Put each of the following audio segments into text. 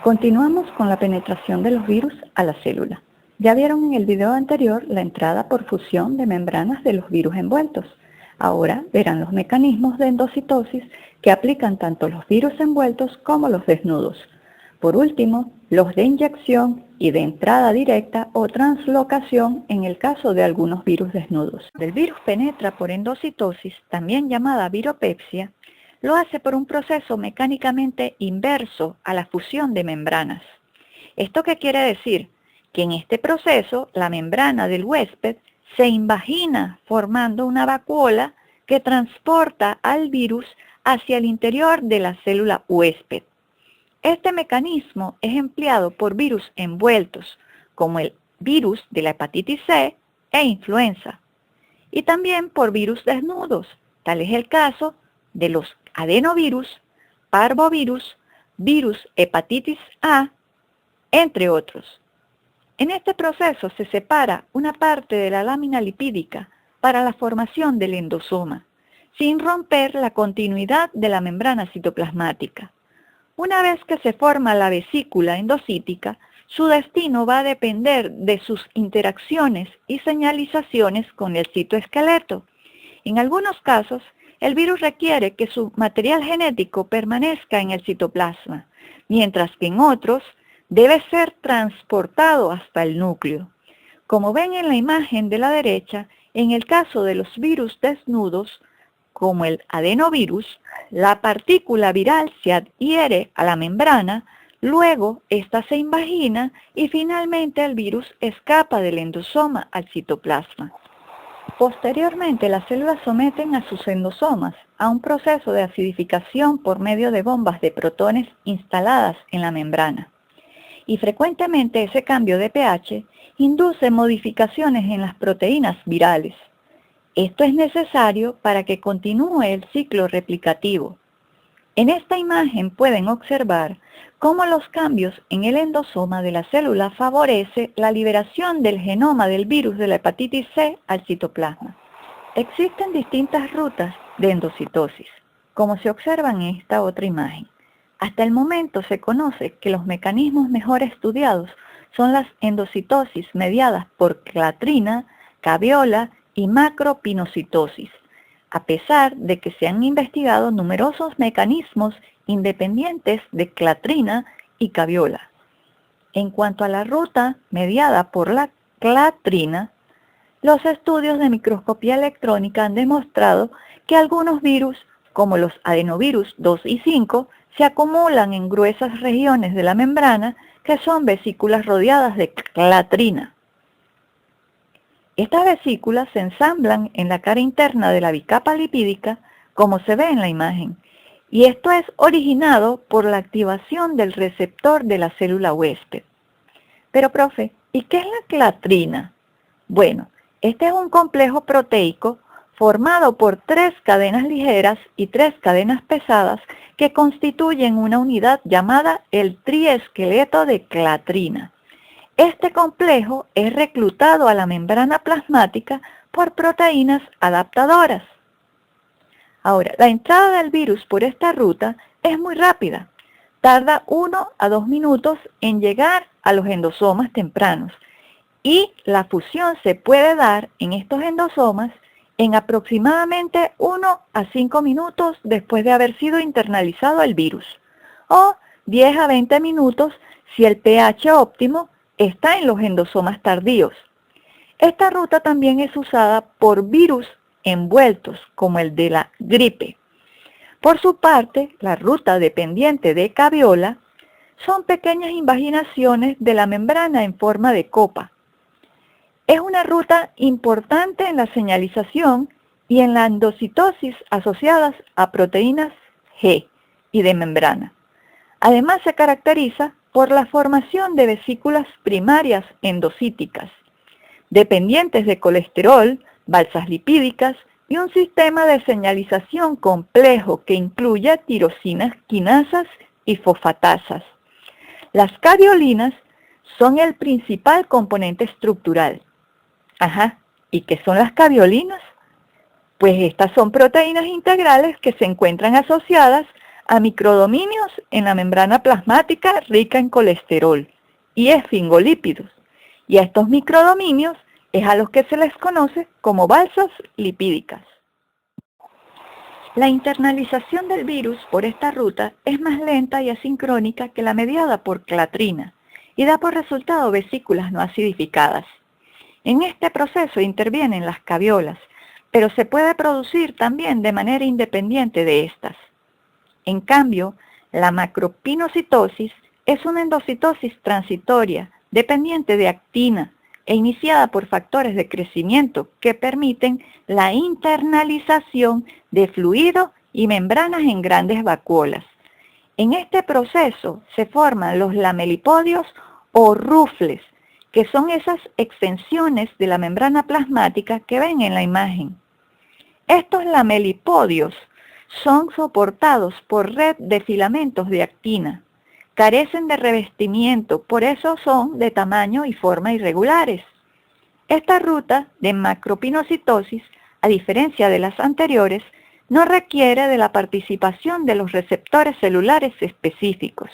Continuamos con la penetración de los virus a la célula. Ya vieron en el video anterior la entrada por fusión de membranas de los virus envueltos. Ahora verán los mecanismos de endocitosis que aplican tanto los virus envueltos como los desnudos. Por último, los de inyección y de entrada directa o translocación en el caso de algunos virus desnudos. El virus penetra por endocitosis, también llamada viropepsia, lo hace por un proceso mecánicamente inverso a la fusión de membranas. ¿Esto qué quiere decir? Que en este proceso la membrana del huésped se invagina formando una vacuola que transporta al virus hacia el interior de la célula huésped. Este mecanismo es empleado por virus envueltos, como el virus de la hepatitis C e influenza, y también por virus desnudos, tal es el caso de los adenovirus, parvovirus, virus hepatitis A, entre otros. En este proceso se separa una parte de la lámina lipídica para la formación del endosoma, sin romper la continuidad de la membrana citoplasmática. Una vez que se forma la vesícula endocítica, su destino va a depender de sus interacciones y señalizaciones con el citoesqueleto. En algunos casos, el virus requiere que su material genético permanezca en el citoplasma, mientras que en otros debe ser transportado hasta el núcleo. Como ven en la imagen de la derecha, en el caso de los virus desnudos, como el adenovirus, la partícula viral se adhiere a la membrana, luego ésta se invagina y finalmente el virus escapa del endosoma al citoplasma. Posteriormente, las células someten a sus endosomas a un proceso de acidificación por medio de bombas de protones instaladas en la membrana. Y frecuentemente ese cambio de pH induce modificaciones en las proteínas virales. Esto es necesario para que continúe el ciclo replicativo. En esta imagen pueden observar cómo los cambios en el endosoma de la célula favorece la liberación del genoma del virus de la hepatitis C al citoplasma. Existen distintas rutas de endocitosis, como se observa en esta otra imagen. Hasta el momento se conoce que los mecanismos mejor estudiados son las endocitosis mediadas por clatrina, caviola y macropinocitosis, a pesar de que se han investigado numerosos mecanismos independientes de clatrina y caviola. En cuanto a la ruta mediada por la clatrina, los estudios de microscopía electrónica han demostrado que algunos virus, como los adenovirus 2 y 5, se acumulan en gruesas regiones de la membrana que son vesículas rodeadas de clatrina. Estas vesículas se ensamblan en la cara interna de la bicapa lipídica, como se ve en la imagen, y esto es originado por la activación del receptor de la célula huésped. Pero, profe, ¿y qué es la clatrina? Bueno, este es un complejo proteico formado por 3 cadenas ligeras y 3 cadenas pesadas que constituyen una unidad llamada el triesqueleto de clatrina. Este complejo es reclutado a la membrana plasmática por proteínas adaptadoras. Ahora, la entrada del virus por esta ruta es muy rápida. Tarda 1 a 2 minutos en llegar a los endosomas tempranos y la fusión se puede dar en estos endosomas en aproximadamente 1 a 5 minutos después de haber sido internalizado el virus, o 10 a 20 minutos si el pH óptimo está en los endosomas tardíos. Esta ruta también es usada por virus envueltos, como el de la gripe. Por su parte, la ruta dependiente de caviola son pequeñas invaginaciones de la membrana en forma de copa. Es una ruta importante en la señalización y en la endocitosis asociadas a proteínas G y de membrana. Además se caracteriza por la formación de vesículas primarias endocíticas, dependientes de colesterol, balsas lipídicas y un sistema de señalización complejo que incluye tirosinas, quinasas y fosfatasas. Las caviolinas son el principal componente estructural. ¿Y qué son las caviolinas? Pues estas son proteínas integrales que se encuentran asociadas a microdominios en la membrana plasmática rica en colesterol y esfingolípidos. Y a estos microdominios es a los que se les conoce como balsas lipídicas. La internalización del virus por esta ruta es más lenta y asincrónica que la mediada por clatrina y da por resultado vesículas no acidificadas. En este proceso intervienen las caviolas, pero se puede producir también de manera independiente de estas. En cambio, la macropinocitosis es una endocitosis transitoria, dependiente de actina e iniciada por factores de crecimiento que permiten la internalización de fluido y membranas en grandes vacuolas. En este proceso se forman los lamelipodios o rufles, que son esas extensiones de la membrana plasmática que ven en la imagen. Estos lamelipodios son soportados por red de filamentos de actina. Carecen de revestimiento, por eso son de tamaño y forma irregulares. Esta ruta de macropinocitosis, a diferencia de las anteriores, no requiere de la participación de los receptores celulares específicos.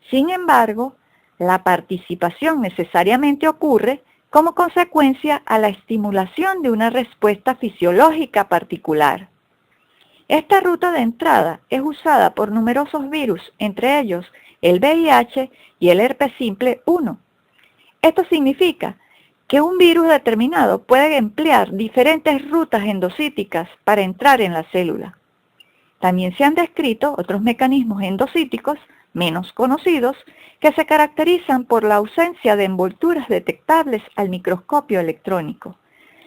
Sin embargo, la participación necesariamente ocurre como consecuencia a la estimulación de una respuesta fisiológica particular. Esta ruta de entrada es usada por numerosos virus, entre ellos el VIH y el herpes simple 1. Esto significa que un virus determinado puede emplear diferentes rutas endocíticas para entrar en la célula. También se han descrito otros mecanismos endocíticos menos conocidos que se caracterizan por la ausencia de envolturas detectables al microscopio electrónico,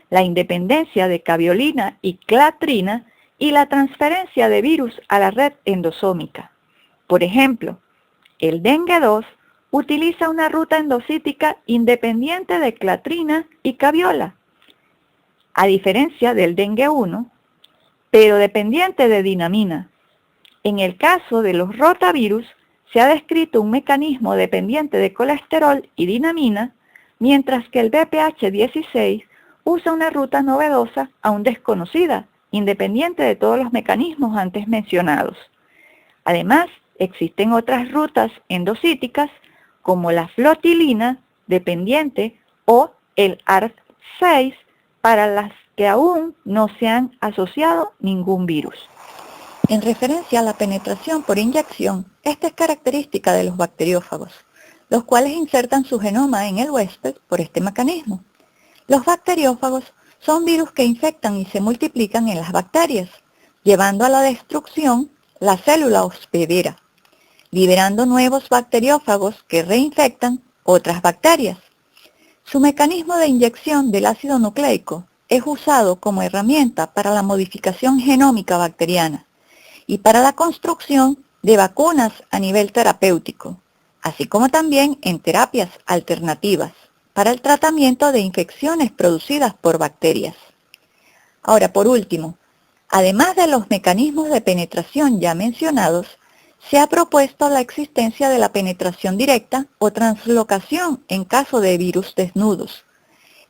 la independencia de caviolina y clatrina y la transferencia de virus a la red endosómica. Por ejemplo, el dengue 2 utiliza una ruta endocítica independiente de clatrina y caviola, a diferencia del dengue 1, pero dependiente de dinamina. En el caso de los rotavirus, se ha descrito un mecanismo dependiente de colesterol y dinamina, mientras que el BPH16 usa una ruta novedosa aún desconocida, independiente de todos los mecanismos antes mencionados. Además, existen otras rutas endocíticas como la flotilina dependiente o el ARF6 para las que aún no se han asociado ningún virus. En referencia a la penetración por inyección, esta es característica de los bacteriófagos, los cuales insertan su genoma en el huésped por este mecanismo. Los bacteriófagos son virus que infectan y se multiplican en las bacterias, llevando a la destrucción la célula hospedera, liberando nuevos bacteriófagos que reinfectan otras bacterias. Su mecanismo de inyección del ácido nucleico es usado como herramienta para la modificación genómica bacteriana y para la construcción de vacunas a nivel terapéutico, así como también en terapias alternativas para el tratamiento de infecciones producidas por bacterias. Ahora, por último, además de los mecanismos de penetración ya mencionados, se ha propuesto la existencia de la penetración directa o translocación en caso de virus desnudos.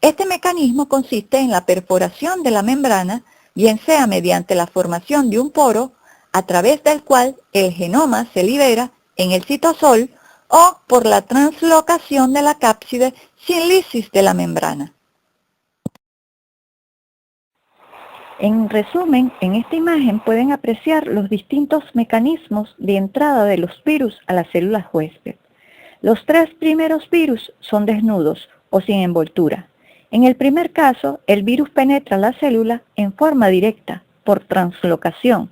Este mecanismo consiste en la perforación de la membrana, bien sea mediante la formación de un poro, a través del cual el genoma se libera en el citosol, o por la translocación de la cápside sin lisis de la membrana. En resumen, en esta imagen pueden apreciar los distintos mecanismos de entrada de los virus a las células huésped. Los tres primeros virus son desnudos o sin envoltura. En el primer caso, el virus penetra la célula en forma directa, por translocación.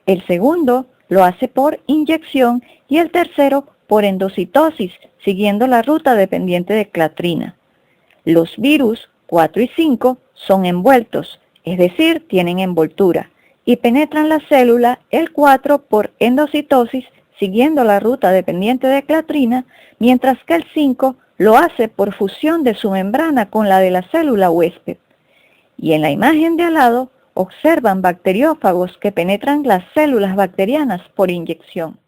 El segundo lo hace por inyección y el tercero por endocitosis, siguiendo la ruta dependiente de clatrina. Los virus 4 y 5 son envueltos, es decir, tienen envoltura, y penetran la célula el 4 por endocitosis, siguiendo la ruta dependiente de clatrina, mientras que el 5 lo hace por fusión de su membrana con la de la célula huésped. Y en la imagen de al lado, observan bacteriófagos que penetran las células bacterianas por inyección.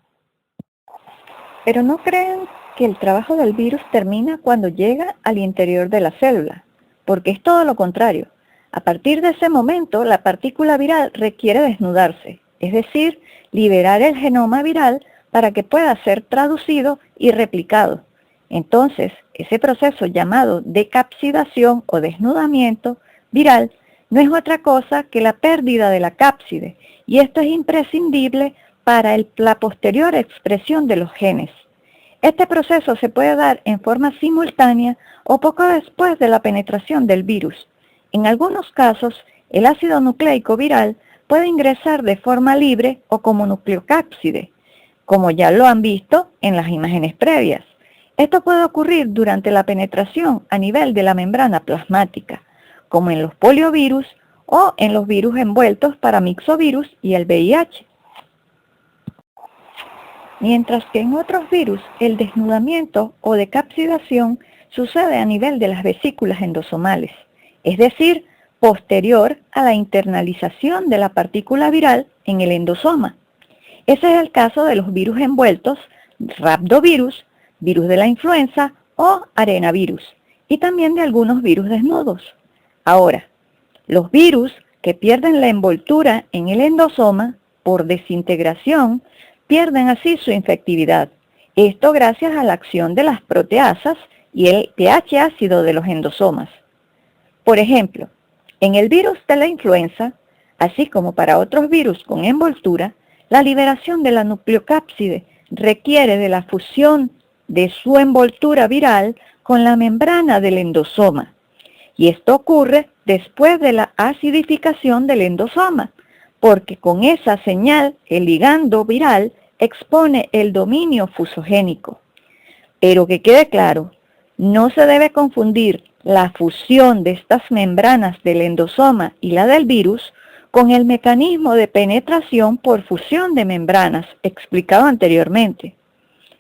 Pero no crean que el trabajo del virus termina cuando llega al interior de la célula, porque es todo lo contrario. A partir de ese momento, la partícula viral requiere desnudarse, es decir, liberar el genoma viral para que pueda ser traducido y replicado. Entonces, ese proceso llamado decapsidación o desnudamiento viral no es otra cosa que la pérdida de la cápside, y esto es imprescindible para la posterior expresión de los genes. Este proceso se puede dar en forma simultánea o poco después de la penetración del virus. En algunos casos, el ácido nucleico viral puede ingresar de forma libre o como nucleocápside, como ya lo han visto en las imágenes previas. Esto puede ocurrir durante la penetración a nivel de la membrana plasmática, como en los poliovirus o en los virus envueltos para mixovirus y el VIH. Mientras que en otros virus el desnudamiento o decapsidación sucede a nivel de las vesículas endosomales, es decir, posterior a la internalización de la partícula viral en el endosoma. Ese es el caso de los virus envueltos, rhabdovirus, virus de la influenza o arenavirus, y también de algunos virus desnudos. Ahora, los virus que pierden la envoltura en el endosoma por desintegración pierden así su infectividad. Esto gracias a la acción de las proteasas y el pH ácido de los endosomas. Por ejemplo, en el virus de la influenza, así como para otros virus con envoltura, la liberación de la nucleocápside requiere de la fusión de su envoltura viral con la membrana del endosoma. Y esto ocurre después de la acidificación del endosoma, porque con esa señal el ligando viral expone el dominio fusogénico. Pero que quede claro, no se debe confundir la fusión de estas membranas del endosoma y la del virus con el mecanismo de penetración por fusión de membranas explicado anteriormente.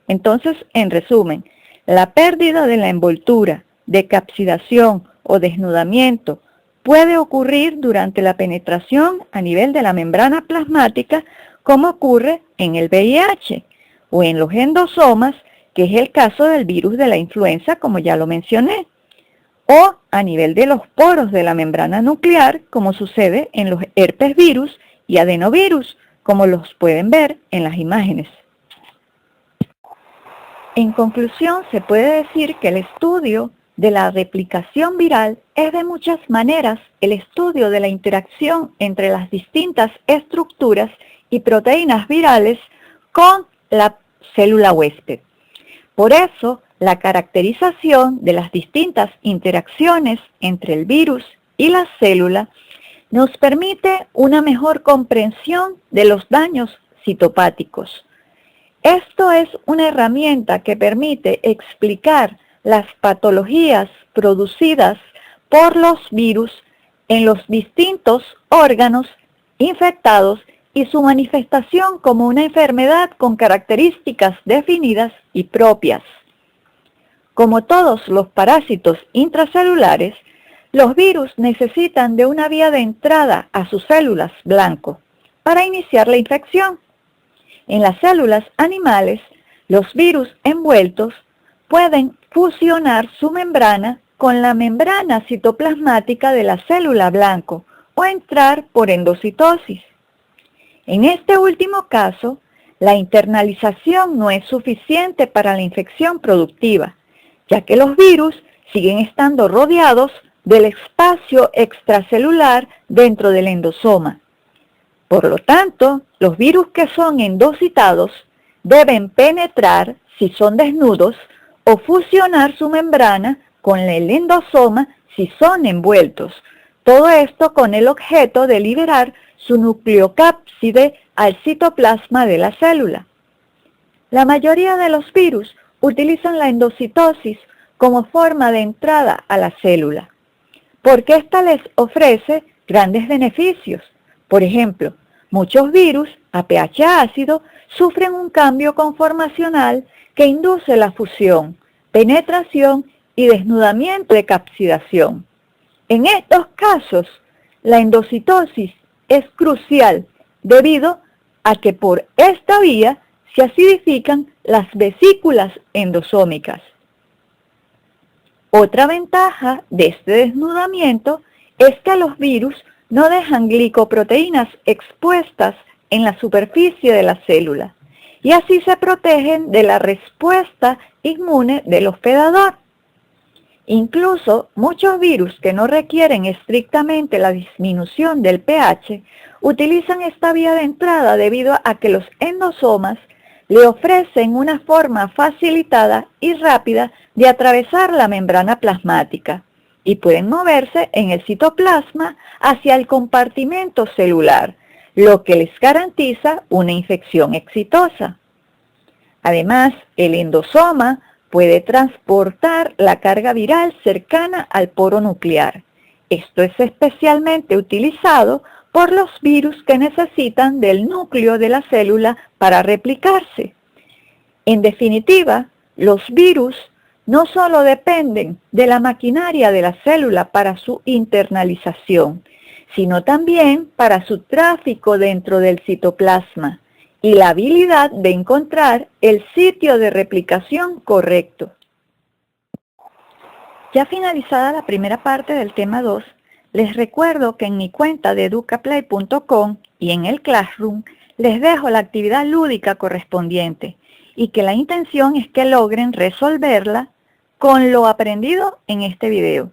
Entonces, en resumen, la pérdida de la envoltura, decapsidación o desnudamiento puede ocurrir durante la penetración a nivel de la membrana plasmática, como ocurre en el VIH, o en los endosomas, que es el caso del virus de la influenza, como ya lo mencioné, o a nivel de los poros de la membrana nuclear, como sucede en los herpes virus y adenovirus, como los pueden ver en las imágenes. En conclusión, se puede decir que el estudio de la replicación viral es de muchas maneras el estudio de la interacción entre las distintas estructuras y proteínas virales con la célula huésped. Por eso, la caracterización de las distintas interacciones entre el virus y la célula nos permite una mejor comprensión de los daños citopáticos. Esto es una herramienta que permite explicar las patologías producidas por los virus en los distintos órganos infectados y su manifestación como una enfermedad con características definidas y propias. Como todos los parásitos intracelulares, los virus necesitan de una vía de entrada a sus células blanco para iniciar la infección. En las células animales, los virus envueltos pueden fusionar su membrana con la membrana citoplasmática de la célula blanco o entrar por endocitosis. En este último caso, la internalización no es suficiente para la infección productiva, ya que los virus siguen estando rodeados del espacio extracelular dentro del endosoma. Por lo tanto, los virus que son endocitados deben penetrar, si son desnudos, o fusionar su membrana con el endosoma si son envueltos. Todo esto con el objeto de liberar su nucleocápside al citoplasma de la célula. La mayoría de los virus utilizan la endocitosis como forma de entrada a la célula, porque ésta les ofrece grandes beneficios. Por ejemplo, muchos virus a pH ácido sufren un cambio conformacional que induce la fusión, penetración y desnudamiento de capsidación. En estos casos, la endocitosis es crucial debido a que por esta vía se acidifican las vesículas endosómicas. Otra ventaja de este desnudamiento es que los virus no dejan glicoproteínas expuestas en la superficie de la célula y así se protegen de la respuesta inmune del hospedador. Incluso muchos virus que no requieren estrictamente la disminución del pH utilizan esta vía de entrada debido a que los endosomas le ofrecen una forma facilitada y rápida de atravesar la membrana plasmática y pueden moverse en el citoplasma hacia el compartimento celular, lo que les garantiza una infección exitosa. Además, el endosoma puede transportar la carga viral cercana al poro nuclear. Esto es especialmente utilizado por los virus que necesitan del núcleo de la célula para replicarse. En definitiva, los virus no solo dependen de la maquinaria de la célula para su internalización, sino también para su tráfico dentro del citoplasma y la habilidad de encontrar el sitio de replicación correcto. Ya finalizada la primera parte del tema 2, les recuerdo que en mi cuenta de educaplay.com y en el Classroom les dejo la actividad lúdica correspondiente y que la intención es que logren resolverla con lo aprendido en este video.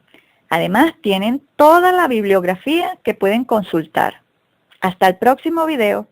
Además, tienen toda la bibliografía que pueden consultar. Hasta el próximo video.